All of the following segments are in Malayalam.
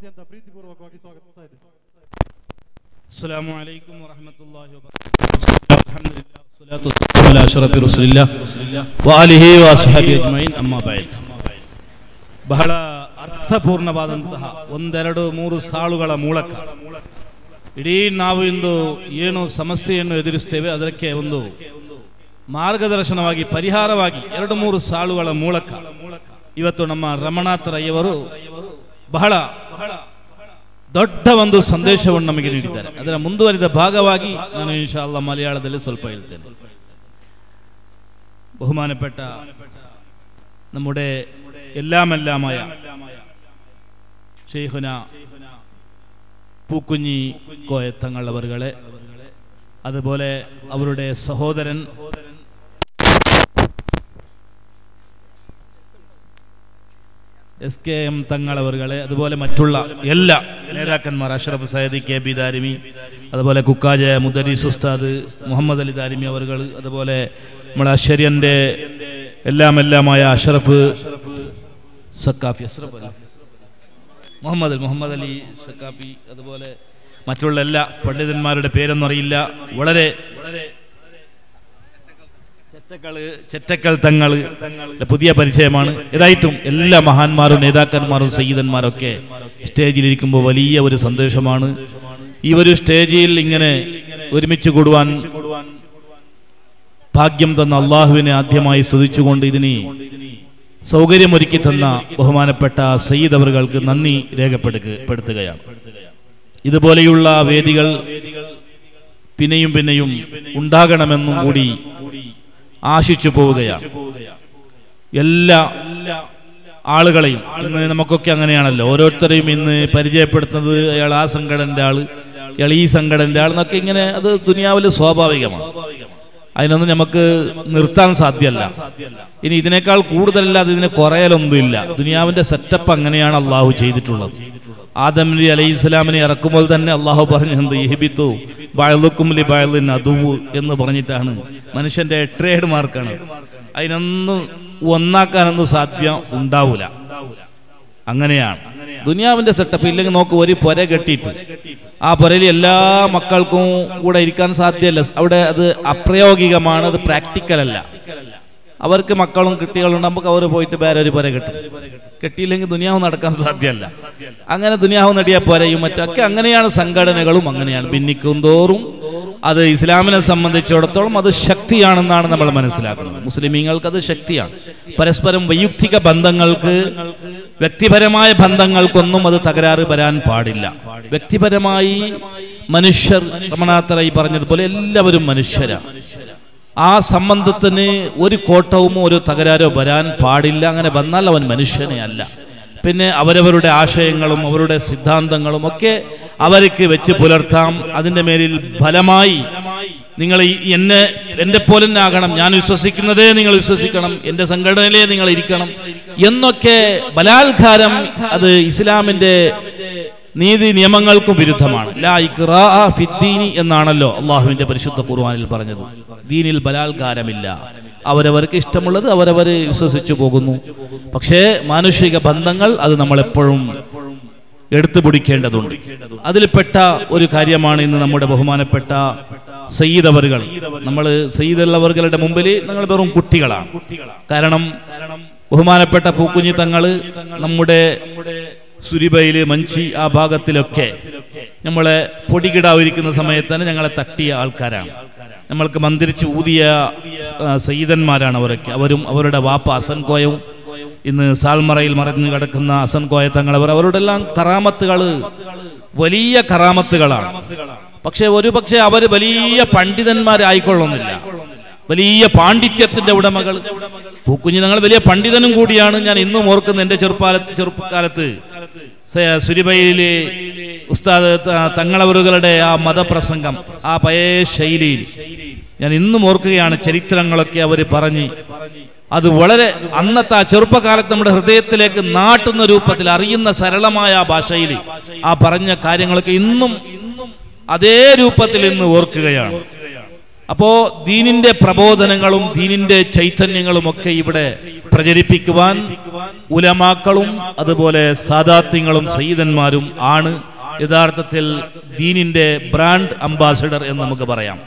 ಅತ್ಯಂತ ಪ್ರೀತಿಪೂರ್ವಕವಾಗಿ ಸ್ವಾಗತಿಸ್ತಾ ಇದ್ದೇನೆ. ಅಸ್ಸಲಾಮು ಅಲೈಕುಂ ವರಹಮತುಲ್ಲಾಹಿ ವಬರಕಾತುಹು. ಅಲ್ಹಮ್ದುಲಿಲ್ಲಾಹ್ ವಸ್ಸಲಾತು ವಸ್ಸಲಾಮು ಅಲಾ ಅಶ್ರಫಿ ರಸೂಲಿಲ್ಲಾಹ್ ವ ಆಲಿಹಿ ವ ಅಸ್ಹಾಬಿಹಿ ಅಜ್ಮഈನ್. ಅಮ್ಮಾ ಬಅದ್. ಬಹಳ ಅರ್ಥಪೂರ್ಣವಾದಂತಹ ಒಂದೆರಡು ಮೂರು ಸಾಲುಗಳ ಮೂಲಕ ಇಡೀ ನಾವು ಇಂದು ಏನು ಸಮಸ್ಯೆಯನ್ನು ಎದುರಿಸ್ತೇವೆ ಅದಕ್ಕೆ ಒಂದು ಮಾರ್ಗದರ್ಶನವಾಗಿ ಪರಿಹಾರವಾಗಿ ಎರಡು ಮೂರು ಸಾಲುಗಳ ಮೂಲಕ ಇವತ್ತು ನಮ್ಮ ರಮಣಾಥ ರೈಯವರು ಬಹಳ ದೊಡ್ಡ ಒಂದು ಸಂದೇಶವನ್ನು ನಮಗೆ ನೀಡಿದ್ದಾರೆ. ಅದರ ಮುಂದುವರಿದ ಭಾಗವಾಗಿ ನಾನು ಇನ್ಶಾ ಅಲ್ಲಾಹ್ ಮಲಯಾಳದಲ್ಲಿ ಸ್ವಲ್ಪ ಹೇಳ್ತೇನೆ. ബഹുമാനപ്പെട്ട നമ്മുടെ എല്ലാമെല്ലാമായ ഷെയ്ഖുന പൂക്കുഞ്ഞി കോയ തങ്ങളവറുകളെ, അതുപോലെ അവരുടെ സഹോദരൻ SKM തങ്ങളവറുകളെ, അതുപോലെ മറ്റുള്ള എല്ലാ നേതാക്കന്മാർ, അഷ്റഫ് സയ്യിദ് KB ദാരിമി, അതുപോലെ കുക്കാജ മുദരീസ് ഉസ്താദ് മുഹമ്മദ് അലി ദാരിമി അവറുകൾ, അതുപോലെ നമ്മുടെ അശ്വര്യൻ്റെ എല്ലാമായ അഷ്റഫ് സക്കാഫി, മുഹമ്മദ് അലി സക്കാഫി, അതുപോലെ മറ്റുള്ള എല്ലാ പണ്ഡിതന്മാരുടെ പേരൊന്നും അറിയില്ല. വളരെ ചെറ്റക്കൾ തങ്ങൾ പുതിയ പരിചയമാണ്. ഏതായിട്ടും എല്ലാ മഹാന്മാരും നേതാക്കന്മാരും സയ്യിദന്മാരും ഒക്കെ സ്റ്റേജിലിരിക്കുമ്പോൾ വലിയ ഒരു സന്തോഷമാണ്. ഈ ഒരു സ്റ്റേജിൽ ഇങ്ങനെ ഒരുമിച്ച് കൂടുവാൻ ഭാഗ്യം തന്ന അള്ളാഹുവിനെ ആദ്യമായി സ്തുതിച്ചുകൊണ്ട് ഇതിന് സൗകര്യമൊരുക്കി തന്ന ബഹുമാനപ്പെട്ട സയ്യിദ് അവറുകൾക്ക് നന്ദി രേഖപ്പെടുത്തുകയാണ്. ഇതുപോലെയുള്ള വേദികൾ പിന്നെയും ഉണ്ടാകണമെന്നും കൂടി ആശിച്ചു പോവുകയാണ്. എല്ലാ ആളുകളെയും ഇന്ന് നമുക്കൊക്കെ അങ്ങനെയാണല്ലോ, ഓരോരുത്തരെയും ഇന്ന് പരിചയപ്പെടുത്തുന്നത് അയാൾ ആ സംഘടനയുടെ ആള്, ഇയാൾ ഈ സംഘടനയുടെ ആൾ എന്നൊക്കെ ഇങ്ങനെ, അത് ദുനിയാവിൽ സ്വാഭാവികമാണ്. അതിനൊന്നും നമുക്ക് നിർത്താൻ സാധ്യമല്ല. ഇനി ഇതിനേക്കാൾ കൂടുതലല്ലാതെ ഇതിനെ കുറയലൊന്നുമില്ല. ദുനിയാവിന്റെ സെറ്റപ്പ് അങ്ങനെയാണ് അള്ളാഹു ചെയ്തിട്ടുള്ളത്. ആദം നബി അലൈഹി ഇസ്ലാമിനെ ഇറക്കുമ്പോൾ തന്നെ അള്ളാഹു പറഞ്ഞത് ഇഹ്ബിതു ബഅ്ളുക്കും ലി ബഅ്ളിൻ അദുവ്വ് എന്ന് പറഞ്ഞിട്ടാണ്. മനുഷ്യന്റെ ട്രേഡ് മാർക്കാണ്. അതിനൊന്നും ഒന്നാക്കാനൊന്നും സാധ്യം ഉണ്ടാവൂല. അങ്ങനെയാണ് ദുനിയാവിന്റെ സെറ്റപ്പ്. ഇല്ലെങ്കിൽ നോക്ക്, ഒരു പുര കെട്ടിയിട്ട് ആ പുരയിൽ എല്ലാ മക്കൾക്കും കൂടെ ഇരിക്കാൻ സാധ്യമല്ല. അവിടെ അത് അപ്രായോഗികമാണ്, അത് പ്രാക്ടിക്കൽ അല്ല. അവർക്ക് മക്കളും കുട്ടികളും നമുക്ക് അവർ പോയിട്ട് വേറെ ഒരു പുര കെട്ടിയില്ലെങ്കിൽ ദുനിയാവ് നടക്കാൻ സാധ്യമല്ല. അങ്ങനെ ദുനിയാവ് നടിയ പുരയും മറ്റൊക്കെ അങ്ങനെയാണ്. സംഘടനകളും അങ്ങനെയാണ്. ഭിന്നിക്കും തോറും അത് ഇസ്ലാമിനെ സംബന്ധിച്ചിടത്തോളം അത് ശക്തിയാണെന്നാണ് നമ്മൾ മനസ്സിലാക്കുന്നത്. മുസ്ലിമീങ്ങൾക്ക് അത് ശക്തിയാണ്. പരസ്പരം വൈയക്തിക ബന്ധങ്ങൾക്ക്, വ്യക്തിപരമായ ബന്ധങ്ങൾക്കൊന്നും അത് തകരാറ് വരാൻ പാടില്ല. വ്യക്തിപരമായി മനുഷ്യർ, റമണാഥ റൈ പറഞ്ഞതുപോലെ എല്ലാവരും മനുഷ്യരാണ്. ആ സംബന്ധത്തിന് ഒരു കോട്ടവുമോ ഒരു തകരാറോ വരാൻ പാടില്ല. അങ്ങനെ വന്നാൽ അവൻ മനുഷ്യനെ അല്ല. പിന്നെ അവരവരുടെ ആശയങ്ങളും അവരുടെ സിദ്ധാന്തങ്ങളും ഒക്കെ അവർക്ക് വെച്ച് പുലർത്താം. അതിൻ്റെ മേലിൽ ഫലമായി നിങ്ങൾ എന്റെ പോലെ തന്നെ ആകണം, ഞാൻ വിശ്വസിക്കുന്നതേ നിങ്ങൾ വിശ്വസിക്കണം, എന്റെ സംഘടനയിലേ നിങ്ങൾ ഇരിക്കണം എന്നൊക്കെ ബലാത്കാരം അത് ഇസ്ലാമിന്റെ നീതി നിയമങ്ങൾക്കും വിരുദ്ധമാണ്. ലാ ഇക്റാഅ ഫിദ്ദീനി എന്നാണല്ലോ അള്ളാഹുവിന്റെ പരിശുദ്ധ ഖുർആനിൽ പറഞ്ഞത്. ദീനിൽ ബലാത്കാരമില്ല. അവരവർക്ക് ഇഷ്ടമുള്ളത് അവരവർ വിശ്വസിച്ചു പോകുന്നു. പക്ഷേ മാനുഷിക ബന്ധങ്ങൾ അത് നമ്മളെപ്പോഴും എടുത്തു പിടിക്കേണ്ടതുണ്ട്. അതിൽപ്പെട്ട ഒരു കാര്യമാണ് ഇന്ന് നമ്മുടെ ബഹുമാനപ്പെട്ട സയ്യിദ് അവറുകൾ. നമ്മൾ സയ്യിദ് അവറുകളുടെ മുമ്പിൽ നിങ്ങൾ വെറും കുട്ടികളാണ്. കാരണം ബഹുമാനപ്പെട്ട പൂക്കുഞ്ഞി തങ്ങള് നമ്മുടെ സുരിബയില്, മഞ്ചി ആ ഭാഗത്തിലൊക്കെ നമ്മളെ പൊടികിടാവിരിക്കുന്ന സമയത്ത് തന്നെ ഞങ്ങളെ തട്ടിയ ആൾക്കാരാണ്. നമ്മൾക്ക് മന്ത്രിച്ച് ഊതിയ സയ്യിദന്മാരാണ് അവരൊക്കെ. അവരും അവരുടെ വാപ്പ അസൻ കോയവും ഇന്ന് സാൽമറയിൽ മറഞ്ഞു കിടക്കുന്ന അസൻ കോയ തങ്ങളവർ, അവരുടെ എല്ലാം കറാമത്തുകൾ വലിയ കറാമത്തുകളാണ്. പക്ഷെ ഒരുപക്ഷെ അവർ വലിയ പണ്ഡിതന്മാരായിക്കൊള്ളുന്നില്ല, വലിയ പാണ്ഡിത്യത്തിന്റെ ഉടമകൾ. പൂക്കുഞ്ഞി തങ്ങൾ വലിയ പണ്ഡിതനും കൂടിയാണ്. ഞാൻ ഇന്നും ഓർക്കുന്ന എൻ്റെ ചെറുപ്പകാലത്ത് സുരിബയിലെ ഉസ്താദ് തങ്ങളവറുകളുടെ ആ മതപ്രസംഗം, ആ പഴയ ശൈലിയിൽ ഞാൻ ഇന്നും ഓർക്കുകയാണ്. ചരിത്രങ്ങളൊക്കെ അവർ പറഞ്ഞ് അത് വളരെ അന്നത്തെ ആ ചെറുപ്പകാലത്ത് നമ്മുടെ ഹൃദയത്തിലേക്ക് നാട്ടുന്ന രൂപത്തിൽ, അറിയുന്ന സരളമായ ആ ഭാഷയിൽ ആ പറഞ്ഞ കാര്യങ്ങളൊക്കെ ഇന്നും അതേ രൂപത്തിൽ ഇന്ന് ഓർക്കുകയാണ്. അപ്പോ ദീനിന്റെ പ്രബോധനങ്ങളും ദീനിന്റെ ചൈതന്യങ്ങളും ഒക്കെ ഇവിടെ പ്രചരിപ്പിക്കുവാൻ ഉലമാക്കളും അതുപോലെ സാദാത്യങ്ങളും സയ്യിദന്മാരും ആണ് യഥാർത്ഥത്തിൽ ദീനിന്റെ ബ്രാൻഡ് അംബാസഡർ എന്ന് നമുക്ക് പറയാം.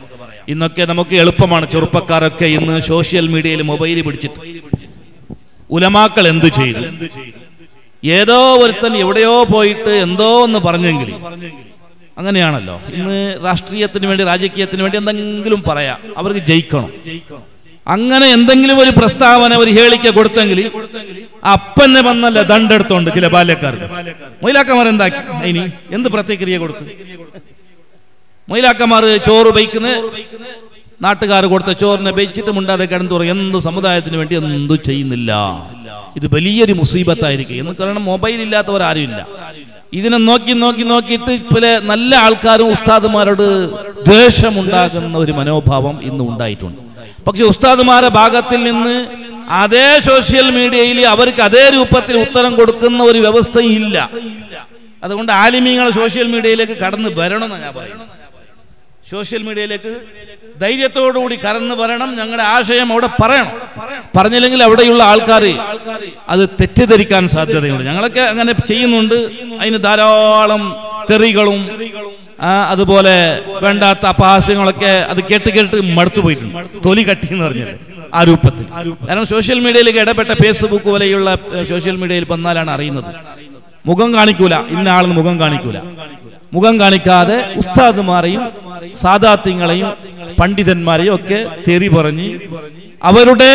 ഇന്നൊക്കെ നമുക്ക് എളുപ്പമാണ്. ചെറുപ്പക്കാരൊക്കെ ഇന്ന് സോഷ്യൽ മീഡിയയിൽ മൊബൈൽ പിടിച്ചിട്ട് ഉലമാക്കൾ എന്തു ചെയ്തു, ഏതോ ഒരുത്തൻ എവിടെയോ പോയിട്ട് എന്തോ ഒന്ന് പറഞ്ഞെങ്കിൽ, അങ്ങനെയാണല്ലോ ഇന്ന് രാഷ്ട്രീയത്തിന് വേണ്ടി രാജകീയത്തിന് വേണ്ടി എന്തെങ്കിലും പറയാം, അവർക്ക് ജയിക്കണം. അങ്ങനെ എന്തെങ്കിലും ഒരു പ്രസ്താവന ഒരു ഹേളിക്ക കൊടുത്തെങ്കിൽ അപ്പന്നെ വന്നല്ല ദണ്ടെടുത്തോണ്ട് ചില ബാല്യക്കാർക്ക് മൊയിലാക്കന്മാർ എന്താക്കി ഇനി എന്ത് പ്രതിക്രിയ കൊടുത്തു? മൊയിലാക്കന്മാർ ചോറ് ബൈക്കുന്ന നാട്ടുകാർ കൊടുത്ത ചോറിനെ ബയിച്ചിട്ട് മുണ്ടാതെ കിടന്നു പറയും എന്ത് സമുദായത്തിന് വേണ്ടി എന്തു ചെയ്യുന്നില്ല. ഇത് വലിയൊരു മുസീബത്തായിരിക്കും എന്ന്. കാരണം മൊബൈൽ ഇല്ലാത്തവരാരും ഇല്ല. ഇതിനെ നോക്കിയിട്ട് പല നല്ല ആൾക്കാരും ഉസ്താദുമാരോട് ദ്വേഷമുണ്ടാകുന്ന ഒരു മനോഭാവം ഇന്ന് ഉണ്ടായിട്ടുണ്ട്. പക്ഷെ ഉസ്താദുമാരുടെ ഭാഗത്തിൽ നിന്ന് അതേ സോഷ്യൽ മീഡിയയിൽ അവർക്ക് അതേ രൂപത്തിൽ ഉത്തരം കൊടുക്കുന്ന ഒരു വ്യവസ്ഥയും ഇല്ല. അതുകൊണ്ട് ആലിമീങ്ങൾ സോഷ്യൽ മീഡിയയിലേക്ക് കടന്നു വരണമെന്ന് ഞാൻ പറയുന്നു. സോഷ്യൽ മീഡിയയിലേക്ക് ധൈര്യത്തോടുകൂടി കടന്നു വരണം. ഞങ്ങളുടെ ആശയം അവിടെ പറയണം. പറഞ്ഞില്ലെങ്കിൽ അവിടെയുള്ള ആൾക്കാർ അത് തെറ്റിദ്ധരിക്കാൻ സാധ്യതയുണ്ട്. ഞങ്ങളൊക്കെ അങ്ങനെ ചെയ്യുന്നുണ്ട്. അതിന് ധാരാളം തെറികളും അതുപോലെ വേണ്ടാത്ത അപഹാസ്യങ്ങളൊക്കെ അത് കേട്ട് മടുത്തു പോയിട്ടുണ്ട്. തൊലി കട്ടി എന്ന് പറഞ്ഞത് ആ രൂപത്തിൽ. കാരണം സോഷ്യൽ മീഡിയയിലേക്ക് ഇടപെട്ട ഫേസ്ബുക്ക് പോലെയുള്ള സോഷ്യൽ മീഡിയയിൽ വന്നാലാണ് അറിയുന്നത്. മുഖം കാണിക്കൂല, ഇന്ന ആളെന്ന് മുഖം കാണിക്കൂല. മുഖം കാണിക്കാതെ ഉസ്താദുമാരെയും സാദാത്യങ്ങളെയും പണ്ഡിതന്മാരെയും ഒക്കെ തെറി പറഞ്ഞ് അവരുടെ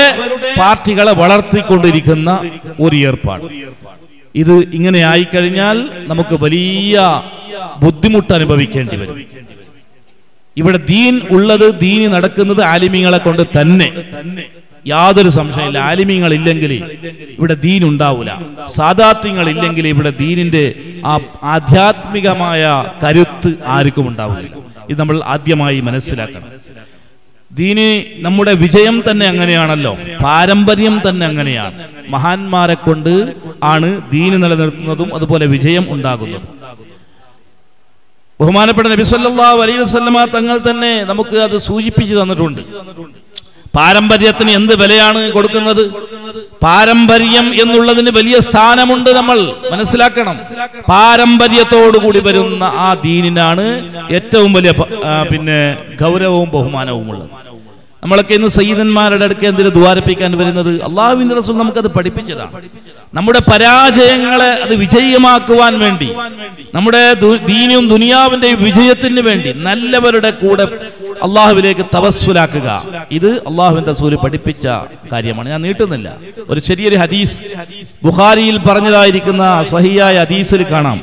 പാർട്ടികളെ വളർത്തിക്കൊണ്ടിരിക്കുന്ന ഒരു ഏർപ്പാട്. ഇത് ഇങ്ങനെ ആയിക്കഴിഞ്ഞാൽ നമുക്ക് വലിയ ബുദ്ധിമുട്ട് അനുഭവിക്കേണ്ടി വരും. ഇവിടെ ദീൻ ഉള്ളത്, ദീനി നടക്കുന്നത് ആലിമീങ്ങളെ കൊണ്ട് തന്നെ, യാതൊരു സംശയമില്ല. ആലിമീങ്ങൾ ഇല്ലെങ്കിൽ ഇവിടെ ദീൻ ഉണ്ടാവൂല. സാദാത്യങ്ങൾ ഇല്ലെങ്കിൽ ഇവിടെ ദീനിന്റെ ആ ആധ്യാത്മികമായ കരുത്ത് ആർക്കും ഉണ്ടാവില്ല. ഇത് നമ്മൾ ആദ്യമായി മനസ്സിലാക്കണം. ദീന് നമ്മുടെ വിജയം തന്നെ അങ്ങനെയാണല്ലോ, പാരമ്പര്യം തന്നെ അങ്ങനെയാണ്. മഹാന്മാരെ കൊണ്ട് ആണ് ദീന് നിലനിർത്തുന്നതും അതുപോലെ വിജയം ഉണ്ടാകുന്നതും. ബഹുമാനപ്പെട്ട നബി സല്ലല്ലാഹു അലൈഹി വസല്ലമ തങ്ങൾ തന്നെ നമുക്ക് അത് സൂചിപ്പിച്ചു തന്നിട്ടുണ്ട്. പാരമ്പര്യത്തിന് എന്ത് വിലയാണ് കൊടുക്കുന്നത്? പാരമ്പര്യം എന്നുള്ളതിന് വലിയ സ്ഥാനമുണ്ട്. നമ്മൾ മനസ്സിലാക്കണം. പാരമ്പര്യത്തോടുകൂടി വരുന്ന ആ ദീനിനാണ് ഏറ്റവും വലിയ ഗൗരവവും ബഹുമാനവും ഉള്ളത്. നമ്മളൊക്കെ ഇന്ന് സയ്യിദന്മാരുടെ അടുക്ക് എന്തിനു ദ്വാരപ്പിക്കാൻ വരുന്നത്? അള്ളാഹുവിന്റെ റസൂൽ നമുക്കത് പഠിപ്പിച്ചതാണ്. നമ്മുടെ പരാജയങ്ങളെ അത് വിജയമാക്കുവാൻ വേണ്ടി, നമ്മുടെ ദീനും ദുനിയാവിന്റെയും വിജയത്തിന് വേണ്ടി നല്ലവരുടെ കൂടെ അള്ളാഹുവിലേക്ക് തവസ്സുലാക്കുക. ഇത് അള്ളാഹുവിന്റെ റസൂൽ പഠിപ്പിച്ച കാര്യമാണ്. ഞാൻ നീട്ടുന്നില്ല. ഒരു ചെറിയൊരു ഹദീസ് ബുഖാരിയിൽ പറഞ്ഞതായിരിക്കുന്ന സ്വഹീഹായ ഹദീസിൽ കാണാം.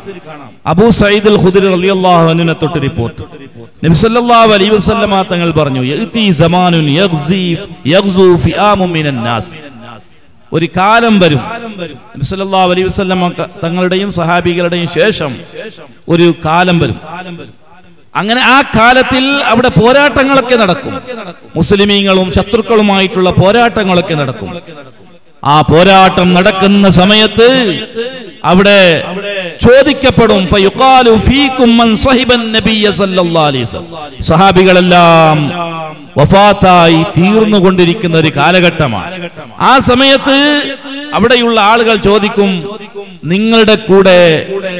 അബൂ സഈദ് അൽ ഖുദരി റളിയല്ലാഹു അൻഹുവിനെ തൊട്ട് റിപ്പോർട്ട്. നബി സല്ലല്ലാഹു അലൈഹി വസല്ലമ തങ്ങൾ പറഞ്ഞു, യഅതി സമാനുൻ യഗ്സു ഫിആമുൻ മിനൻ നാസ്. ഒരു കാലം വരും, നബി സല്ലല്ലാഹു അലൈഹി വസല്ലമ തങ്ങളുടെയും സഹാബികളുടെയും ശേഷം ഒരു കാലം വരും. അങ്ങനെ ആ കാലത്തിൽ അവിടെ പോരാട്ടങ്ങളൊക്കെ നടക്കും. മുസ്ലിമീങ്ങളും ശത്രുക്കളുമായിട്ടുള്ള പോരാട്ടങ്ങളൊക്കെ നടക്കും. ആ പോരാട്ടം നടക്കുന്ന സമയത്ത് അവിടെ ചോദിക്കപ്പെടും, സഹാബികളെല്ലാം വഫാത്തായി തീർന്നുകൊണ്ടിരിക്കുന്ന ഒരു കാലഘട്ടമാണ്. ആ സമയത്ത് അവിടെയുള്ള ആളുകൾ ചോദിക്കും, നിങ്ങളുടെ കൂടെ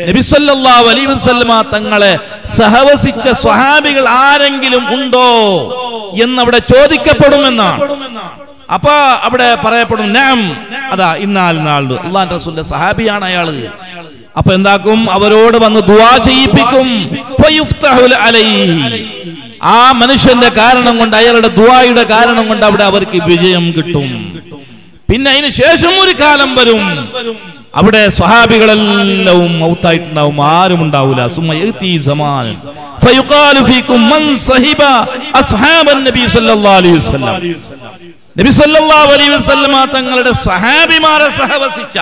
നബി സല്ലല്ലാഹു അലൈഹി വസല്ലമ തങ്ങളെ സഹവസിച്ച സ്വഹാബികൾ ആരെങ്കിലും ഉണ്ടോ എന്നവിടെ ചോദിക്കപ്പെടുമെന്നാണ്. അപ്പൊ അവിടെ പറയപ്പെടും, നഅം, അതാ ഇന്നാൾ നാളുണ്ട്, അല്ലാഹുവിന്റെ റസൂലിന്റെ സഹാബിയാണ് അയാള്. അപ്പൊ എന്താക്കും? അവരോട് വന്ന് ദുആ ചെയ്യിപ്പിക്കും. ഫയുഫ്തഹു അലൈഹി. ആ മനുഷ്യന്റെ കാരണം കൊണ്ട്, അയാളുടെ ദുആയുടെ കാരണം കൊണ്ട് അവിടെ അവർക്ക് വിജയം കിട്ടും. പിന്നെ അതിന് ശേഷം ഒരു കാലം വരും, അവിടെ സ്വഹാബികളെല്ലാം മൗത്തായിട്ടുണ്ടാവും, ആരും ഉണ്ടാവില്ല. സുമ്മ യഅതി സമാനുൻ ഫയുഖാലു ഫീകും മൻ സഹിബ അസ്ഹാബൻ നബി സല്ലല്ലാഹു അലൈഹി വസല്ലം. നബി സല്ലല്ലാഹു അലൈഹി വസല്ലമ തങ്ങളുടെ സഹാബിമാരെ സഹവസിച്ച,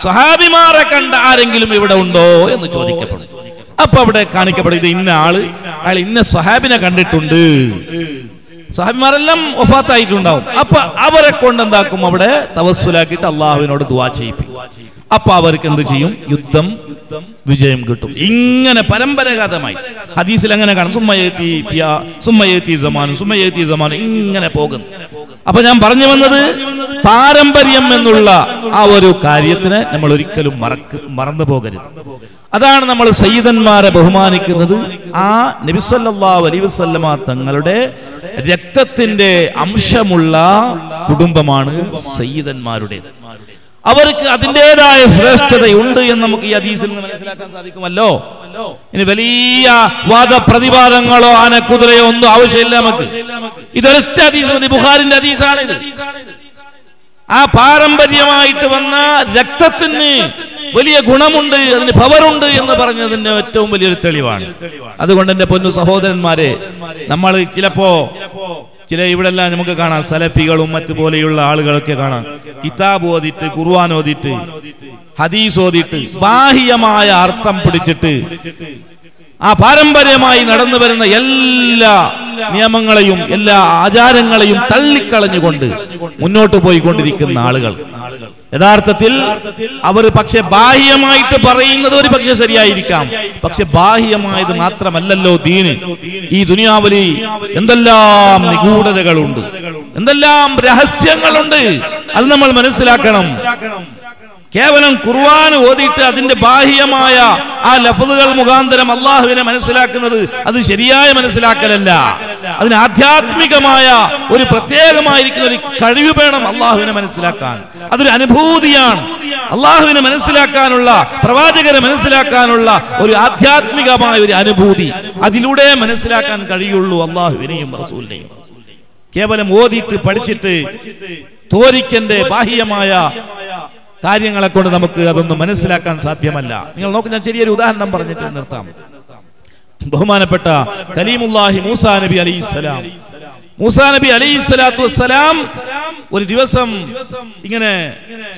സഹാബിമാരെ കണ്ട ആരെങ്കിലും ഇവിടെ ഉണ്ടോ എന്ന് ചോദിക്കപ്പെടും. അപ്പൊ അവിടെ കാണിക്കപ്പെടും, ഇത് ഇന്ന ആള്, അയാൾ ഇന്ന സ്വഹാബിനെ കണ്ടിട്ടുണ്ട്. സഹാബിമാരെല്ലാം വഫാത്തായിട്ടുണ്ടാവും. അപ്പൊ അവരെ കൊണ്ട് എന്താക്കും? അവിടെ തവസ്സുലാക്കിയിട്ട് അള്ളാഹുവിനോട് ദുആ ചെയ്യിപ്പിക്കും. അപ്പൊ അവർക്ക് എന്ത് ചെയ്യും? യുദ്ധം വിജയം കിട്ടും. ഇങ്ങനെ പരമ്പരാഗതമായി ഹദീസിൽ അങ്ങനെ കാണും. സുമ്മയത്തി സമാനു ഇങ്ങനെ പോകുന്നു. അപ്പൊ ഞാൻ പറഞ്ഞു വന്നത്, പാരമ്പര്യം എന്നുള്ള ആ ഒരു കാര്യത്തിനെ നമ്മൾ ഒരിക്കലും മറന്നു പോകരുത്. അതാണ് നമ്മൾ സയ്യിദന്മാരെ ബഹുമാനിക്കുന്നത്. ആ നബി സല്ലല്ലാഹു അലൈഹി വസല്ലമ തങ്ങളുടെ രക്തത്തിന്റെ അംശമുള്ള കുടുംബമാണ് സയ്യിദന്മാരുടെ. അവർക്ക് അതിൻ്റെതായ ശ്രേഷ്ഠതയുണ്ട് എന്ന് നമുക്ക് ഈ ഹദീസിൽ നിന്ന് മനസ്സിലാക്കാൻ സാധിക്കുമല്ലോ. ഇനി വലിയ വാദപ്രതിവാദങ്ങളോ ആനക്കുതിരയോ ഒന്നും ആവശ്യമില്ല നമുക്ക്. ഇതൊരൊറ്റ ഹദീസ്, ബുഖാരിന്റെ ഹദീസാണിത്. ആ പാരമ്പര്യമായിട്ട് വന്ന രക്തത്തിന് വലിയ ഗുണമുണ്ട്, അതിന് പവറുണ്ട് എന്ന് പറഞ്ഞതിന്റെ ഏറ്റവും വലിയൊരു തെളിവാണ്. അതുകൊണ്ട് എന്റെ പൊന്നു സഹോദരന്മാരെ, നമ്മൾ ചില ഇവിടെല്ലാം നമുക്ക് കാണാം സലഫികളും മറ്റുപോലെയുള്ള ആളുകളൊക്കെ കാണാം കിതാബ് ഓതിട്ട്, ഖുർആൻ ഓതിട്ട്, ഹദീസ് ഓതിട്ട് ബാഹ്യമായ അർത്ഥം പിടിച്ചിട്ട് ആ പാരമ്പര്യമായി നടന്നു വരുന്ന എല്ലാ നിയമങ്ങളെയും എല്ലാ ആചാരങ്ങളെയും തള്ളിക്കളഞ്ഞുകൊണ്ട് മുന്നോട്ട് പോയിക്കൊണ്ടിരിക്കുന്ന ആളുകൾ യഥാർത്ഥത്തിൽ അവർ പക്ഷെ ബാഹ്യമായിട്ട് പറയുന്നത് ഒരു പക്ഷെ ശരിയായിരിക്കാം, പക്ഷെ ബാഹ്യമായത് മാത്രമല്ലല്ലോ ദീന്. ഈ ദുനിയാവിൽ എന്തെല്ലാം നിഗൂഢതകളുണ്ട്, എന്തെല്ലാം രഹസ്യങ്ങളുണ്ട്, അത് നമ്മൾ മനസ്സിലാക്കണം. കേവലം ഖുർആൻ ഓതിയിട്ട് അതിന്റെ ബാഹ്യമായ ആ ലഫ്ളുകൾ മുഖാന്തരം അള്ളാഹുവിനെ മനസ്സിലാക്കുന്നത് അത് ശരിയായ മനസ്സിലാക്കലല്ല. അതിന് ആധ്യാത്മികമായ ഒരു പ്രത്യേകമായിരിക്കുന്ന ഒരു കഴിവ് വേണം അള്ളാഹുവിനെ മനസ്സിലാക്കാൻ. അതൊരു അനുഭൂതിയാണ്. അള്ളാഹുവിനെ മനസ്സിലാക്കാനുള്ള, പ്രവാചകരെ മനസ്സിലാക്കാനുള്ള ഒരു ആധ്യാത്മികമായ ഒരു അനുഭൂതി, അതിലൂടെ മനസ്സിലാക്കാൻ കഴിയുള്ളൂ അള്ളാഹുവിനെയും റസൂലിനെയും. കേവലം ഓതിയിട്ട് പഠിച്ചിട്ട് തോരിക്കന്റെ ബാഹ്യമായ കാര്യങ്ങളെ കൊണ്ട് നമുക്ക് അതൊന്നും മനസ്സിലാക്കാൻ സാധ്യമല്ല. നിങ്ങൾ നോക്ക്, ഞാൻ ചെറിയൊരു ഉദാഹരണം പറഞ്ഞിട്ട് നിർത്താം. ബഹുമാനപ്പെട്ട കലീമുല്ലാഹി മൂസാ നബി അലൈഹിസ്സലാം, മൂസാ നബി അലൈഹിസ്സലാത്തു വസ്സലാം ഒരു ദിവസം ഇങ്ങനെ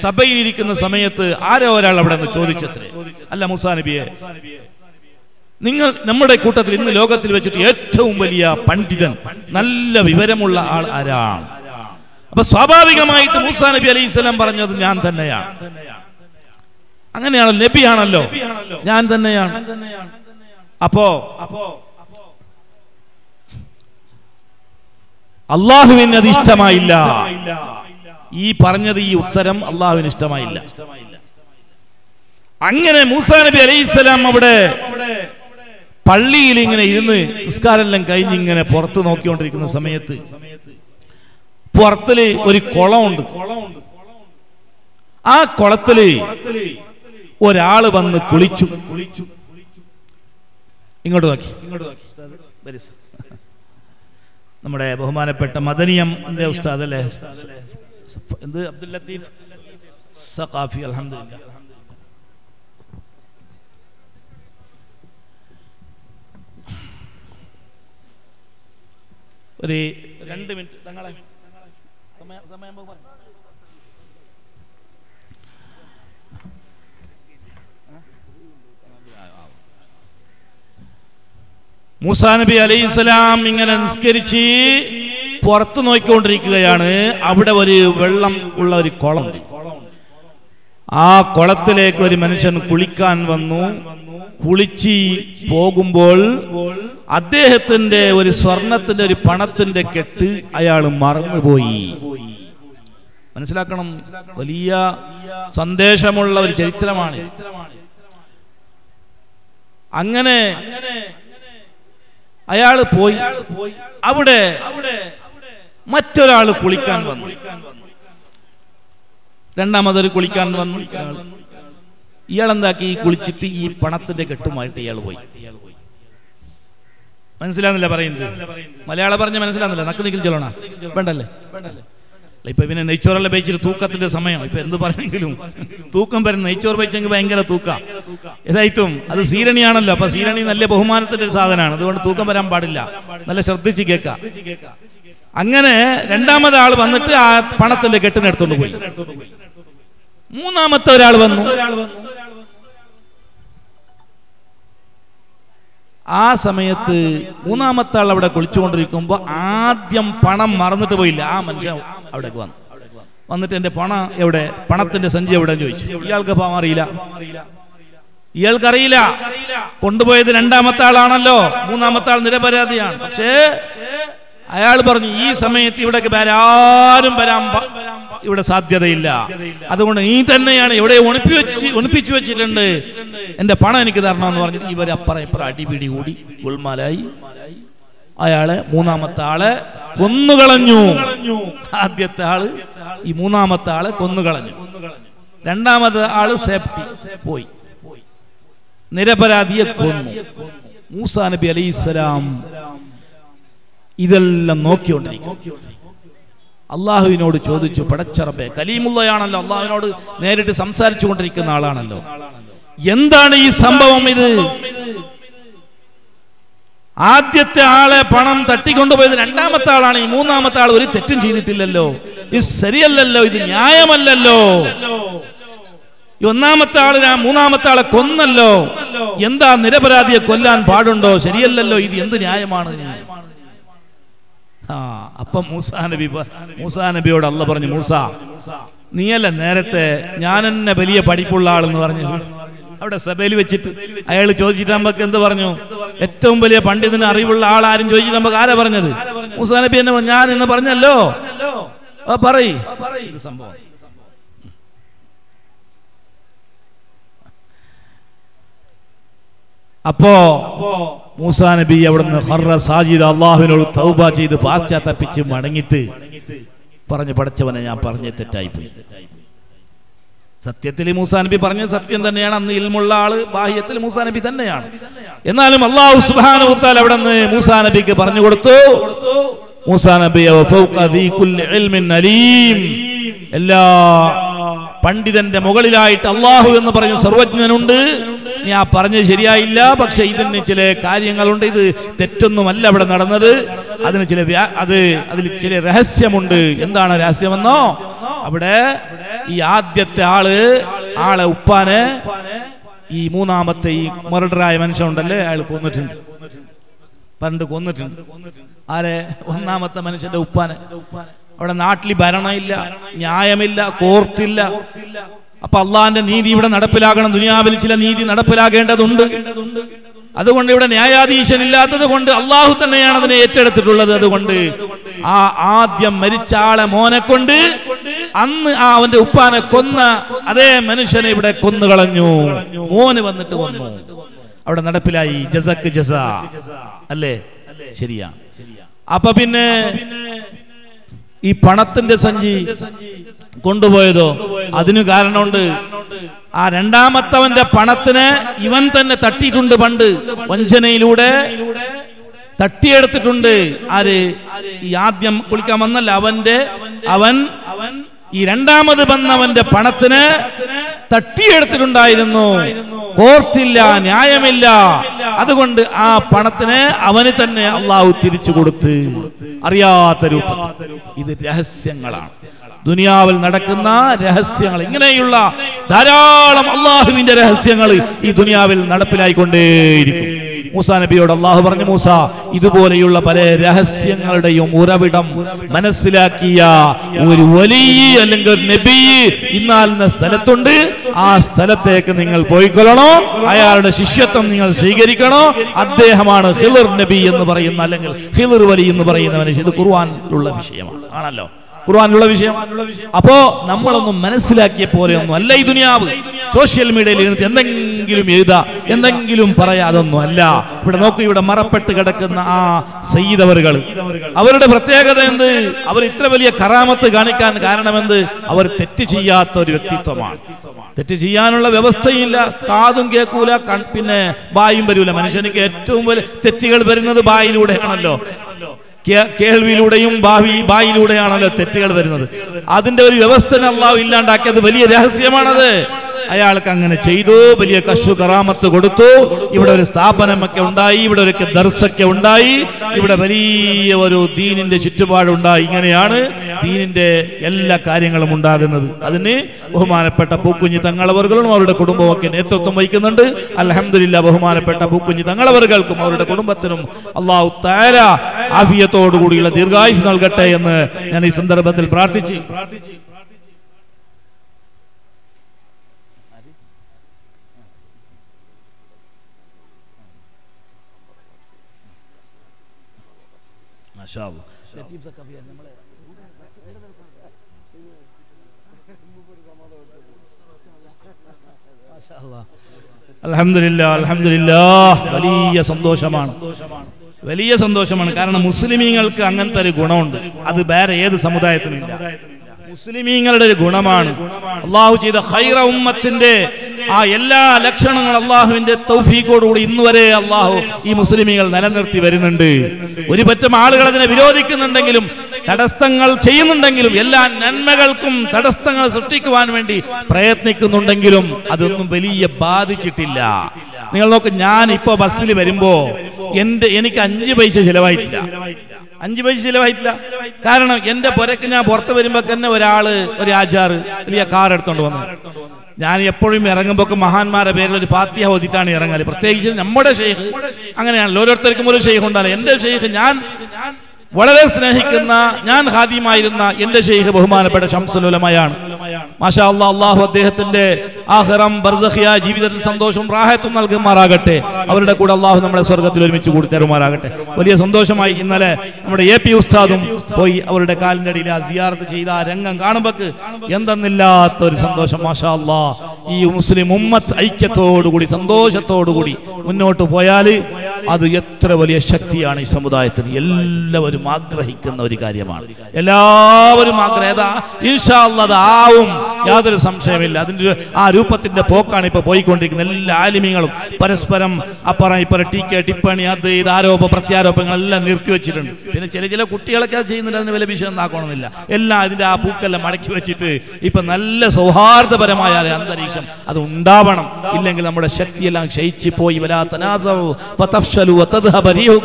സഭയിലിരിക്കുന്ന സമയത്ത് ആരോ ഒരാൾ അവിടെ നിന്ന് ചോദിച്ചത്രേ, അല്ല മൂസാ നബിയെ, നിങ്ങൾ നമ്മുടെ കൂട്ടത്തിൽ ഇന്ന് ലോകത്തിൽ വെച്ചിട്ട് ഏറ്റവും വലിയ പണ്ഡിതൻ, നല്ല വിവരമുള്ള ആൾ ആരാണ്? അപ്പൊ സ്വാഭാവികമായിട്ട് മൂസാ നബി അലൈഹിസ്സലാം പറഞ്ഞത് ഞാൻ തന്നെയാണ്. അങ്ങനെയാണല്ലോ, നബിയാണല്ലോ, ഞാൻ തന്നെയാണ്. അപ്പോ അള്ളാഹുവിന് അത് ഇഷ്ടമായില്ല. ഈ പറഞ്ഞത്, ഈ ഉത്തരം അള്ളാഹുവിന് ഇഷ്ടമായില്ല. അങ്ങനെ മൂസാ നബി അലൈഹിസ്സലാം അവിടെ പള്ളിയിൽ ഇങ്ങനെ ഇരുന്ന് നിസ്കാരെല്ലാം കഴിഞ്ഞ് ഇങ്ങനെ പുറത്ത് നോക്കിക്കൊണ്ടിരിക്കുന്ന സമയത്ത് പുറത്തില് ഒരു കുളമുണ്ട്. ആ കുളത്തില് ഒരാള് വന്ന് കുളിച്ചു. ഇങ്ങോട്ട് നോക്കി, നമ്മുടെ ബഹുമാനപ്പെട്ട മദനിയം ഉസ്താദ് അല്ലേ, എന്ത് അബ്ദുൽ ലത്തീഫ് സഖാഫി, അൽഹംദുലില്ലാഹ്. ഒരു 2 മിനിറ്റ് തങ്ങളെ സമയം മൂസാ നബി അലൈഹിസ്സലാം ഇങ്ങനെ നിസ്കരിച്ച് പുറത്തു നോക്കിക്കൊണ്ടിരിക്കുകയാണ്. അവിടെ ഒരു വെള്ളം ഉള്ള ഒരു കുളം. ആ കുളത്തിലേക്ക് ഒരു മനുഷ്യൻ കുളിക്കാൻ വന്നു. കുളിച്ച് പോകുമ്പോൾ അദ്ദേഹത്തിന്റെ ഒരു സ്വർണത്തിന്റെ, ഒരു പണത്തിന്റെ കെട്ട് അയാൾ മറന്നുപോയി. മനസ്സിലാക്കണം, വലിയ സന്ദേശമുള്ള ഒരു ചരിത്രമാണ്. അങ്ങനെ അയാൾ പോയി. അവിടെ മറ്റൊരാൾ കുളിക്കാൻ വന്നു. രണ്ടാമതൊരു കുളിക്കാൻ വന്നു. ഇയാൾ എന്താക്കി, കുളിച്ചിട്ട് ഈ പണത്തിന്റെ കെട്ടുമായിട്ട് ഇയാൾ പോയി. മനസ്സിലാകുന്നില്ല പറയുന്നത്? മലയാളം പറഞ്ഞ മനസ്സിലാകുന്നില്ല? നക്ക് നിൽക്കൽ ചൊല്ലണ വേണ്ടല്ലേ? ഇപ്പൊ പിന്നെ നെയ്ച്ചോറെല്ലാം വെച്ചിട്ട് തൂക്കത്തിന്റെ സമയം. ഇപ്പൊ എന്ത് പറഞ്ഞെങ്കിലും തൂക്കം വരുന്ന നെയ്ച്ചോറ് വെച്ചെങ്കിൽ ഭയങ്കര തൂക്കാം. ഏതായിട്ടും അത് സീരണിയാണല്ലോ. അപ്പൊ സീരണി നല്ല ബഹുമാനത്തിന്റെ ഒരു സാധനമാണ്. അതുകൊണ്ട് തൂക്കം വരാൻ പാടില്ല. നല്ല ശ്രദ്ധിച്ച് കേൾക്കാം. അങ്ങനെ രണ്ടാമത്തെ ആൾ വന്നിട്ട് ആ പണത്തിന്റെ കെട്ടിനെടുത്തോണ്ട് പോയി. മൂന്നാമത്തെ ഒരാൾ വന്നു. ആ സമയത്ത് മൂന്നാമത്തെ ആൾ അവിടെ കുളിച്ചുകൊണ്ടിരിക്കുമ്പോ ആദ്യം പണം മറന്നിട്ട് പോയില്ല. ആ മനുഷ്യൻ അവിടേക്ക് വന്നിട്ട് എന്റെ പണം എവിടെ, പണത്തിന്റെ സഞ്ചി എവിടെ ചോദിച്ചു. ഇയാൾക്ക് പണം അറിയില്ല, ഇയാൾക്കറിയില്ല. കൊണ്ടുപോയത് രണ്ടാമത്തെ ആളാണല്ലോ. മൂന്നാമത്തെ ആൾ നിരപരാധിയാണ്. പക്ഷേ അയാൾ പറഞ്ഞു, ഈ സമയത്ത് ഇവിടേക്ക് ആരും ഇവിടെ സാധ്യതയില്ല. അതുകൊണ്ട് നീ തന്നെയാണ് ഇവിടെ ഒണിപ്പിച്ചു വെച്ചിട്ടുണ്ട്, എന്റെ പണം എനിക്ക് തരണമെന്ന് പറഞ്ഞിട്ട് ഇവർ അപ്പുറം ഇപ്പുറം അടിപിടി കൂടി ഗുൽമാലായി. അയാളെ മൂന്നാമത്തെ ആളെ കൊന്നുകളഞ്ഞു. ആദ്യത്തെ ആള് ഈ മൂന്നാമത്തെ ആളെ കൊന്നുകളഞ്ഞു. രണ്ടാമത്തെ ആള് സേഫ്റ്റി പോയി, നിരപരാധിയെ കൊന്നു. മൂസാ നബി അലൈഹിസ്സലാം ഇതെല്ലാം നോക്കിക്കൊണ്ടിരിക്കും. അള്ളാഹുവിനോട് ചോദിച്ചു, പടച്ച റബ്ബേ, കലീമുള്ളയാണല്ലോ, അള്ളാഹുവിനോട് നേരിട്ട് സംസാരിച്ചു കൊണ്ടിരിക്കുന്ന ആളാണല്ലോ, എന്താണ് ഈ സംഭവം? ഇത് ആദ്യത്തെ ആളെ പണം തട്ടിക്കൊണ്ടുപോയത് രണ്ടാമത്തെ ആളാണ്, ഈ മൂന്നാമത്തെ ആൾ ഒരു തെറ്റും ചെയ്തിട്ടില്ലല്ലോ, ഇത് ശരിയല്ലല്ലോ, ഇത് ന്യായമല്ലല്ലോ. ഈ ഒന്നാമത്തെ ആള് മൂന്നാമത്തെ ആളെ കൊന്നല്ലോ, എന്താ നിരപരാധിയെ കൊല്ലാൻ പാടുണ്ടോ? ശരിയല്ലല്ലോ, ഇത് എന്ത് ന്യായമാണ്? അപ്പം മൂസാ നബിയോട് അള്ളാഹ് പറഞ്ഞു, മൂസ, നീയല്ല നേരത്തെ ഞാൻ എന്നെ വലിയ പഠിപ്പുള്ള ആളെന്ന് പറഞ്ഞു അവിടെ സഭയിൽ വെച്ചിട്ട് അയാൾ ചോദിച്ചിട്ട് നമുക്ക് എന്ത് പറഞ്ഞു? ഏറ്റവും വലിയ പണ്ഡിതന് അറിവുള്ള ആളാരും ചോദിച്ചിട്ട് നമുക്ക് ആരാ പറഞ്ഞത്? മൂസാ നബി എന്നെ ഞാൻ എന്ന് പറഞ്ഞല്ലോ. പറയ് സംഭവം. അപ്പോ മൂസാ നബി അവിടുന്ന് ഖർറ സാജിദ, അള്ളാഹുവിനോട് തൗബ ചെയ്ത് പാശ്ചാത്തപ്പിച്ച് മടങ്ങിയിട്ട് പറഞ്ഞു, പടച്ചവനെ ഞാൻ പറഞ്ഞ തെറ്റായിപ്പോയി. സത്യത്തിൽ മൂസാ നബി പറഞ്ഞ സത്യം തന്നെയാണ്, അന്ന് ഇൽമുള്ള ആള് ബാഹ്യത്തിൽ മൂസാ നബി തന്നെയാണ്. എന്നാലും അല്ലാഹു സുബ്ഹാനഹു വ തആല അവിടുന്ന് മൂസാ നബിക്ക് പറഞ്ഞു കൊടുത്തു, മൂസാ നബി ഫൗഖ ദീ കുല്ലി ഇൽമിൻ അലീം, എല്ലാ പണ്ഡിതന്റെ മുകളിലായിട്ട് അള്ളാഹു എന്ന് പറഞ്ഞ സർവജ്ഞനുണ്ട്. ഞാൻ പറഞ്ഞത് ശരിയായില്ല, പക്ഷെ ഇതിന് ചില കാര്യങ്ങളുണ്ട്, ഇത് തെറ്റൊന്നുമല്ല അവിടെ നടന്നത്, അതിന് അതിൽ ചില രഹസ്യമുണ്ട്. എന്താണ് രഹസ്യമെന്നോ? അവിടെ ഈ ആദ്യത്തെ ആളെ ഉപ്പാനെ ഈ മൂന്നാമത്തെ ഈ മർഡറായ മനുഷ്യനുണ്ടല്ലേ, അയാൾ കൊന്നിട്ടുണ്ട്, പണ്ട് കൊന്നിട്ടുണ്ട്. ആരെ? ഒന്നാമത്തെ മനുഷ്യന്റെ ഉപ്പാനെ. അവിടെ നാട്ടിൽ ഭരണമില്ല, ന്യായമില്ല, കോർട്ടില്ല. അപ്പൊ അള്ളാന്റെ നീതി ഇവിടെ നടപ്പിലാകണം, ദുനിയാവിൽ ചില നീതി നടപ്പിലാകേണ്ടതുണ്ട്. അതുകൊണ്ട് ഇവിടെ ന്യായാധീശൻ ഇല്ലാത്തത് കൊണ്ട് അള്ളാഹു തന്നെയാണ് അതിനെ ഏറ്റെടുത്തിട്ടുള്ളത്. അതുകൊണ്ട് ആ ആദ്യം മരിച്ച ആളെ മോനെ കൊണ്ട് അന്ന് അവന്റെ ഉപ്പാനെ കൊന്ന അതേ മനുഷ്യനെ ഇവിടെ കൊന്നുകളഞ്ഞു. മോന് വന്നിട്ട് കൊന്നു. അവിടെ നടപ്പിലായി. ജസക്ക് ജസ അല്ലേ? ശരിയാ. അപ്പൊ പിന്നെ ഈ പണത്തിന്റെ സഞ്ചി കൊണ്ടുപോയതോ? അതിന് കാരണമുണ്ട്. ആ രണ്ടാമത്തവന്റെ പണത്തിന് ഇവൻ തന്നെ തട്ടിയിട്ടുണ്ട്, പണ്ട് വഞ്ചനയിലൂടെ തട്ടിയെടുത്തിട്ടുണ്ട്. ആര്? ഈ ആദ്യം കുളിക്കാൻ വന്നല്ല അവൻ ഈ രണ്ടാമത് വന്നവന്റെ പണത്തിന് തട്ടിയെടുത്തിട്ടുണ്ടായിരുന്നു. കോർത്തില്ല, ന്യായമില്ല. അതുകൊണ്ട് ആ പണത്തിന് അവന് തന്നെ അള്ളാഹു തിരിച്ചു കൊടുത്ത് അറിയാത്ത രൂപത്തിൽ. ഇത് രഹസ്യങ്ങളാണ്, ദുനിയാവിൽ നടക്കുന്ന രഹസ്യങ്ങൾ. ഇങ്ങനെയുള്ള ധാരാളം അള്ളാഹുവിന്റെ രഹസ്യങ്ങൾ ഈ ദുനിയാവിൽ നടപ്പിലായിക്കൊണ്ടേയിരിക്കും. മൂസാ നബിയോട് അള്ളാഹു പറഞ്ഞു, മൂസ, ഇതുപോലെയുള്ള പല രഹസ്യങ്ങളുടെയും ഉറവിടം മനസ്സിലാക്കിയ ഒരു വലിയ അല്ലെങ്കിൽ ഒരു നബി ഇന്നാലുന്ന സ്ഥലത്തുണ്ട്. ആ സ്ഥലത്തേക്ക് നിങ്ങൾ പോയിക്കൊള്ളണോ, അയാളുടെ ശിഷ്യത്വം നിങ്ങൾ സ്വീകരിക്കണോ. അദ്ദേഹമാണ് ഖിളിർ നബി എന്ന് പറയുന്ന, അല്ലെങ്കിൽ ഖിളിർ വലി എന്ന് പറയുന്ന മനുഷ്യൻ. ഇത് ഖുർആനിലുള്ള വിഷയമാണ്, ആണല്ലോ, ഖുർആനിലുള്ള വിഷയം. അപ്പോ നമ്മളൊന്നും മനസ്സിലാക്കിയ പോലെയൊന്നും അല്ല ഈ ദുനിയാവ്. സോഷ്യൽ മീഡിയയിൽ ഇരുന്നിട്ട് എന്തെങ്കിലും എഴുതാ, എന്തെങ്കിലും പറയാ, അതൊന്നും അല്ല. ഇവിടെ നോക്കൂ, ഇവിടെ മറപ്പെട്ട് കിടക്കുന്ന ആ സയ്യിദ് അവറുകൾ, അവരുടെ പ്രത്യേകത എന്ത്? അവർ ഇത്ര വലിയ കറാമത്ത് കാണിക്കാൻ കാരണമെന്ത്? അവർ തെറ്റ് ചെയ്യാത്ത ഒരു വ്യക്തിത്വമാണ്. തെറ്റ് ചെയ്യാനുള്ള വ്യവസ്ഥയില്ല, കാതും കേൾക്കൂല, പിന്നെ ബായും വരൂല. മനുഷ്യനിക്ക് ഏറ്റവും വലിയ തെറ്റുകൾ വരുന്നത് ബായിലൂടെയാണല്ലോ, കേൾവിയിലൂടെയും ബായിലൂടെയാണല്ലോ തെറ്റുകൾ വരുന്നത്. അതിന്റെ ഒരു വ്യവസ്ഥ അല്ലാഹു ഇല്ലാണ്ടാക്കിയത് വലിയ രഹസ്യമാണത്. അയാൾക്ക് അങ്ങനെ ചെയ്തു, വലിയ കശ്വ കറാമത്ത് കൊടുത്തു. ഇവിടെ ഒരു സ്ഥാപനമൊക്കെ ഉണ്ടായി, ഇവിടെ ഒരു ദർസൊക്കെ ഉണ്ടായി, ഇവിടെ വലിയ ഒരു ദീനിന്റെ ചുറ്റുപാടുണ്ടായി. ഇങ്ങനെയാണ് ദീനിന്റെ എല്ലാ കാര്യങ്ങളും ഉണ്ടാകുന്നത്. അതിന് ബഹുമാനപ്പെട്ട പൂക്കുഞ്ഞി തങ്ങളവറുകളും അവരുടെ കുടുംബവും ഒക്കെ നേതൃത്വം വഹിക്കുന്നുണ്ട്. അൽഹംദുലില്ലാ, ബഹുമാനപ്പെട്ട പൂക്കുഞ്ഞി തങ്ങളവറുകൾക്കും അവരുടെ കുടുംബത്തിനും അല്ലാഹു തആല ആഫിയത്തോടുകൂടിയുള്ള ദീർഘായുസ് നൽകട്ടെ എന്ന് ഞാൻ ഈ സന്ദർഭത്തിൽ പ്രാർത്ഥിച്ചു. മാഷാ അല്ലാഹ്. അൽഹംദുലില്ലാഹ് അൽഹംദുലില്ലാഹ്. വലിയ സന്തോഷമാണ്. കാരണം മുസ്ലിമീങ്ങൾക്ക് അങ്ങനത്തെ ഒരു ഗുണമുണ്ട്, അത് വേറെ ഏത് സമുദായത്തിനില്ല. മുസ്ലിമീങ്ങളുടെ ഒരു ഗുണമാണ്. അള്ളാഹു ചെയ്ത ഖൈറ ഉമ്മത്തിന്റെ ആ എല്ലാ ലക്ഷണങ്ങളും അള്ളാഹുവിന്റെ തൗഫീഖോടുകൂടി ഇന്നുവരെ അള്ളാഹു ഈ മുസ്ലിമീങ്ങൾ നിലനിർത്തി വരുന്നുണ്ട്. ഒരു പറ്റം ആളുകൾ അതിനെ വിരോധിക്കുന്നുണ്ടെങ്കിലും തടസ്സങ്ങൾ ചെയ്യുന്നുണ്ടെങ്കിലും എല്ലാ നന്മകൾക്കും തടസ്സങ്ങൾ സൃഷ്ടിക്കുവാൻ വേണ്ടി പ്രയത്നിക്കുന്നുണ്ടെങ്കിലും അതൊന്നും വലിയ ബാധിച്ചിട്ടില്ല. നിങ്ങൾ നോക്ക്, ഞാൻ ഇപ്പൊ ബസ്സിൽ വരുമ്പോ എനിക്ക് 5 പൈസ ചിലവായിട്ടില്ല. 5 പൈസ ചിലവായിട്ടില്ല. കാരണം എന്റെ പുരക്ക് ഞാൻ പുറത്ത് വരുമ്പോ തന്നെ ഒരു ആചാറ് വലിയ കാർ എടുത്തോണ്ട് വന്നു. ഞാൻ എപ്പോഴും ഇറങ്ങുമ്പോൾ മഹാന്മാരുടെ പേരിൽ ഒരു ഫാത്തിഹ ഓതിട്ടാണ് ഇറങ്ങാറ്. പ്രത്യേകിച്ച് നമ്മുടെ ഷെയ്ഖ് അങ്ങനെയാണല്ലോ, ഓരോരുത്തർക്കും ഒരു ഷെയ്ഖ് ഉണ്ടാവില്ല. എന്റെ ഷെയ്ഖ് ഞാൻ വളരെ സ്നേഹിക്കുന്ന, ഞാൻ ഖാദിമായിരുന്ന എന്റെ ഷെയ്ഖ് ബഹുമാനപ്പെട്ട ശംസുൽ ഉലമയാണ്. മാഷാ അല്ലാഹ്, അള്ളാഹു അദ്ദേഹത്തിന്റെ ആഖിറം ബർസഖിയ ജീവിതത്തിൽ സന്തോഷവും റാഹത്തും നൽകുമാറാകട്ടെ. അവരുടെ കൂടെ അള്ളാഹു നമ്മളെ സ്വർഗ്ഗത്തിൽ ഒരുമിച്ച് കൂടി തരുമാറാകട്ടെ. വലിയ സന്തോഷമായി ഇന്നലെ നമ്മുടെ AP ഉസ്താദും പോയി അവരുടെ കാലിന്റെ അടിയിൽ ആ സിയാറത്ത് ചെയ്ത ആ രംഗം കാണുമ്പോൾ എന്തെന്നില്ലാത്ത ഒരു സന്തോഷം. മാഷാ അല്ലാഹ്, ഈ മുസ്ലിം ഉമ്മത്ത് ഐക്യത്തോടുകൂടി സന്തോഷത്തോടുകൂടി മുന്നോട്ട് പോയാൽ അത് എത്ര വലിയ ശക്തിയാണ് ഈ സമുദായത്തിന്. എല്ലാവരും ആഗ്രഹിക്കുന്ന ഒരു കാര്യമാണ്. എല്ലാവരും ഇൻഷാ അല്ലാഹ് അത് ആവും, യാതൊരു സംശയമില്ല. അതിന്റെ ആ രൂപത്തിന്റെ പോക്കാണ് ഇപ്പൊ പോയിക്കൊണ്ടിരിക്കുന്നത്. എല്ലാ ആലിമീങ്ങളും പരസ്പരം അപ്പുറം ഇപ്പുറം ടിപ്പണി, അത് ഇത് ആരോപ പ്രത്യാരോപങ്ങളെല്ലാം നിർത്തിവെച്ചിട്ടുണ്ട്. പിന്നെ ചില കുട്ടികളൊക്കെ അത് ചെയ്യുന്നുണ്ട്, അതിന് വലിയ വിഷയം ഉണ്ടാക്കണമെന്നില്ല. എല്ലാം ഇതിന്റെ ആ പൂക്കെല്ലാം മടക്കി വെച്ചിട്ട് ഇപ്പൊ നല്ല സൗഹാർദ്ദപരമായ അന്തരീക്ഷം അത് ഉണ്ടാവണം. ഇല്ലെങ്കിൽ നമ്മുടെ ശക്തിയെല്ലാം ക്ഷയിച്ചു പോയി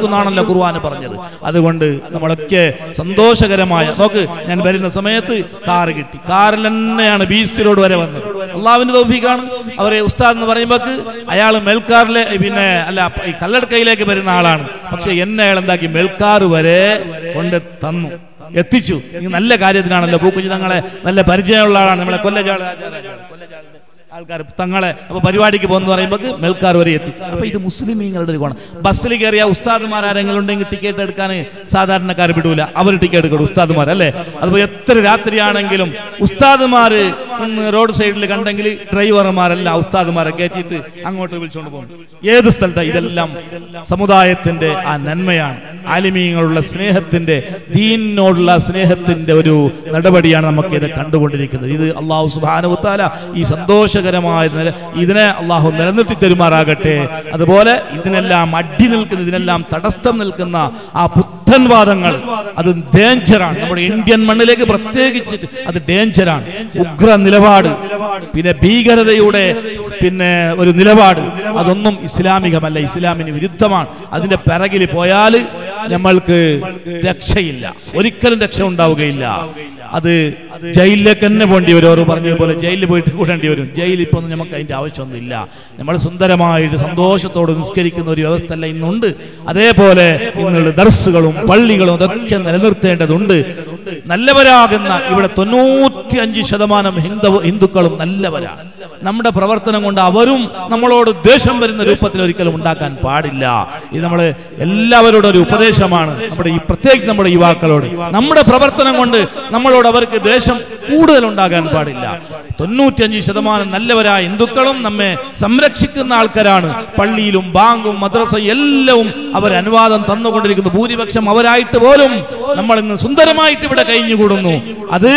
എന്നാണല്ലോ ഖുർആൻ പറഞ്ഞത്. അതുകൊണ്ട് നമ്മളൊക്കെ സന്തോഷകരമായ നോക്ക്, ഞാൻ വരുന്ന സമയത്ത് കാറ് കിട്ടി. കാറിൽ തന്നെയാണ് ബീച്ചിലോട് വരെ വന്നത്. അള്ളാഹുവിന്റെ തൗഫീഖാണ്. അവരെ ഉസ്താദ് എന്ന് പറയുമ്പോൾ അയാൾ മെൽക്കാറിലെ ഈ കല്ലടക്കയിലേക്ക് വരുന്ന ആളാണ്. പക്ഷെ എന്നെ അയാൾ എന്താക്കി മെൽക്കാർ വരെ കൊണ്ട് തന്നു, എത്തിച്ചു. നല്ല കാര്യത്തിനാണല്ലോ. പൂക്കുഞ്ഞി തങ്ങളെ നല്ല പരിചയമുള്ള ആളാണ്. നമ്മളെ കൊല്ലജാള് ആൾക്കാർ തങ്ങളെ അപ്പൊ പരിപാടിക്ക് പോകുന്ന പറയുമ്പോൾ മെൽക്കാർ വരെ എത്തിച്ചു. അപ്പൊ ഇത് മുസ്ലിമീങ്ങളുടെ ഒരു ഗുണം. ബസ്സിൽ കയറിയ ഉസ്താദുമാർ ആരെങ്കിലും ഉണ്ടെങ്കിൽ ടിക്കറ്റ് എടുക്കാൻ സാധാരണക്കാർ വിടൂല, അവർ ടിക്കറ്റ് എടുക്കണം ഉസ്താദുമാർ അല്ലേ. അതുപോലെ എത്ര രാത്രിയാണെങ്കിലും ഉസ്താദുമാർ റോഡ് സൈഡിൽ കണ്ടെങ്കിൽ ഡ്രൈവർമാരല്ല ഉസ്താദുമാരെ കയറ്റിയിട്ട് അങ്ങോട്ട് വിളിച്ചുകൊണ്ട് പോകും. ഏത് സ്ഥലത്താണ്? ഇതെല്ലാം സമുദായത്തിന്റെ ആ നന്മയാണ്. ആലിമീങ്ങളുള്ള സ്നേഹത്തിന്റെ, ദീനിനോടുള്ള സ്നേഹത്തിന്റെ ഒരു നടപടിയാണ് നമുക്ക് ഇത് കണ്ടുകൊണ്ടിരിക്കുന്നത്. ഇത് അല്ലാഹു സുബ്ഹാനഹു വ തആല ഈ സന്തോഷകരമായ ഇതിനെ അല്ലാഹു നിലനിർത്തി തരുമാറാകട്ടെ. അതുപോലെ ഇതിനെല്ലാം അടി നിൽക്കുന്ന, ഇതിനെല്ലാം തടസ്സം നിൽക്കുന്ന ആ പുത്തൻവാദങ്ങൾ അത് ഡേഞ്ചറാണ്. നമ്മുടെ ഇന്ത്യൻ മണ്ണിലേക്ക് പ്രത്യേകിച്ചിട്ട് അത് ഡേഞ്ചറാണ്. ഉഗ്ര നിലപാട്, പിന്നെ ഭീകരതയുടെ ഒരു നിലപാട്, അതൊന്നും ഇസ്ലാമികമല്ല, ഇസ്ലാമിന് വിരുദ്ധമാണ്. അതിന്റെ പിറകിൽ പോയാൽ നമ്മൾക്ക് രക്ഷയില്ല, ഒരിക്കലും രക്ഷ ഉണ്ടാവുകയില്ല. അത് ജയിലിലേക്ക് തന്നെ പോണ്ടി വരും. അവർ പറഞ്ഞതുപോലെ ജയിലിൽ പോയിട്ട് കൂടേണ്ടി വരും. ജയിലിൽ ഇപ്പൊ നമുക്ക് അതിന്റെ ആവശ്യമൊന്നുമില്ല. നമ്മൾ സുന്ദരമായിട്ട് സന്തോഷത്തോട് നിസ്കരിക്കുന്ന ഒരു വ്യവസ്ഥ അല്ല ഇന്നുണ്ട്. അതേപോലെ ഇന്നുള്ള ദർസുകളും പള്ളികളും അതൊക്കെ നിലനിർത്തേണ്ടതുണ്ട്. നല്ലവരാകുന്ന ഇവിടെ 95% ഹിന്ദുക്കളും നല്ലവരാണ്. നമ്മുടെ പ്രവർത്തനം കൊണ്ട് അവരും നമ്മളോട് ദേഷ്യം വരുന്ന രൂപത്തിൽ ഒരിക്കലും ഉണ്ടാക്കാൻ പാടില്ല. ഇത് നമ്മൾ എല്ലാവരോടും ഒരു ഉപദേശമാണ്. പ്രത്യേകിച്ച് നമ്മുടെ യുവാക്കളോട് നമ്മുടെ പ്രവർത്തനം കൊണ്ട് നമ്മളോട് അവർക്ക് ദേഷ്യം കൂടുതൽ ഉണ്ടാകാൻ പാടില്ല. 95% നല്ലവരായ ഹിന്ദുക്കളും നമ്മെ സംരക്ഷിക്കുന്ന ആൾക്കാരാണ്. പള്ളിയിലും ബാങ്കും മദ്രസയും എല്ലാം അവർ അനുവാദം തന്നുകൊണ്ടിരിക്കുന്നു. ഭൂരിപക്ഷം അവരായിട്ട് പോലും നമ്മൾ ഇന്ന് സുന്ദരമായിട്ട് ഇവിടെ കഴിഞ്ഞുകൂടുന്നു. അത്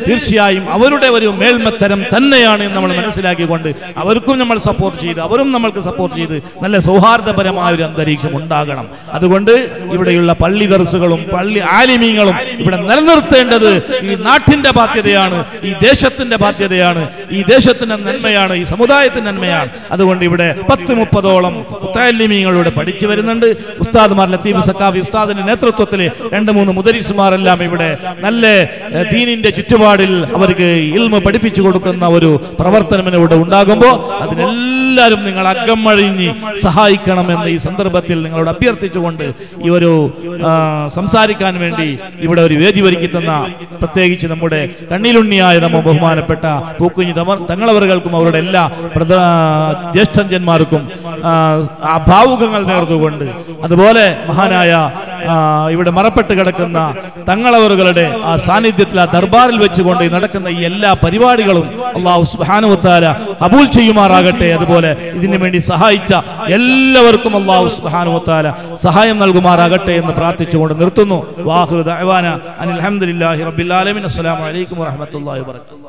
തീർച്ചയായും അവരുടെ ഒരു മേൽമത്തരം തന്നെയാണ് എന്ന് നമ്മൾ മനസ്സിലാക്കിക്കൊണ്ട് അവർക്കും നമ്മൾ സപ്പോർട്ട് ചെയ്ത്, അവരും നമ്മൾക്ക് സപ്പോർട്ട് ചെയ്ത് നല്ല സൗഹാർദ്ദപരമായ ഒരു അന്തരീക്ഷം ഉണ്ടാകണം. അതുകൊണ്ട് ഇവിടെയുള്ള പള്ളി ദർസുകളും പള്ളി ആലിമീങ്ങളും ഇവിടെ നിലനിർത്തേണ്ടത് ഈ നാട്ടിന്റെ ബാധ്യതയാണ്, ഈ ദേശത്തിന്റെ ബാധ്യതയാണ്, ഈ ദേശത്തിന്റെ നന്മയാണ്, ഈ സമുദായത്തിന്റെ നന്മയാണ്. അതുകൊണ്ട് ഇവിടെ 10-30ഓളം മുത്തഅല്ലിമീങ്ങളുടെ പഠിച്ചു വരുന്നുണ്ട്. ഉസ്താദ്മാർ ലത്തീഫ് സക്കാഫി ഉസ്താദിന്റെ നേതൃത്വത്തിൽ 2-3 മുദരിസുമാരെല്ലാം ഇവിടെ നല്ല ദീനിന്റെ ചുറ്റുപാടിൽ അവർക്ക് ഇൽമ പഠിപ്പിച്ചു കൊടുക്കുന്ന ഒരു പ്രവർത്തനം ഇവിടെ ഉണ്ടാകുമ്പോൾ അതിനെല്ലാവരും നിങ്ങൾ അകമഴിഞ്ഞ് സഹായിക്കണമെന്ന് ഈ സന്ദർഭത്തിൽ നിങ്ങളോട് അഭ്യർത്ഥിച്ചുകൊണ്ട് ഈ ഒരു സംസാരിക്കാൻ വേണ്ടി ഇവിടെ ഒരു വേദി ഒരുക്കി തന്ന പ്രത്യേകിച്ച് നമ്മുടെ കണ്ണിലുണ്ണിയായ നമ്മ ബഹുമാനപ്പെട്ട പൂക്കുഞ്ഞി തങ്ങളവർക്കും അവരുടെ എല്ലാ ജ്യേഷ്ഠന്മാർക്കും ആ ഭാവുകങ്ങൾ നേർന്നുകൊണ്ട്, അതുപോലെ മഹാനായ ഇവിടെ മറപ്പെട്ട് കിടക്കുന്ന തങ്ങളവറുകളുടെ ആ സാന്നിധ്യത്തിൽ ആ ദർബാറിൽ വെച്ചുകൊണ്ട് നടക്കുന്ന ഈ എല്ലാ പരിപാടികളും അല്ലാഹു സുബ്ഹാനഹു വ തആല ഖബൂൽ ചെയ്യുമാറാകട്ടെ. അതുപോലെ ഇതിനു വേണ്ടി സഹായിച്ച എല്ലാവർക്കും അല്ലാഹു സുബ്ഹാനഹു വ തആല സഹായം നൽകുമാറാകട്ടെ എന്ന് പ്രാർത്ഥിച്ചുകൊണ്ട് നിർത്തുന്നു. വാഖിറു ദഅവാന അനിൽ ഹംദുലില്ലാഹി റബ്ബിൽ ആലമീൻ. അസ്സലാമു അലൈക്കും വറഹ്മത്തുള്ളാഹി വബറകാതുഹു.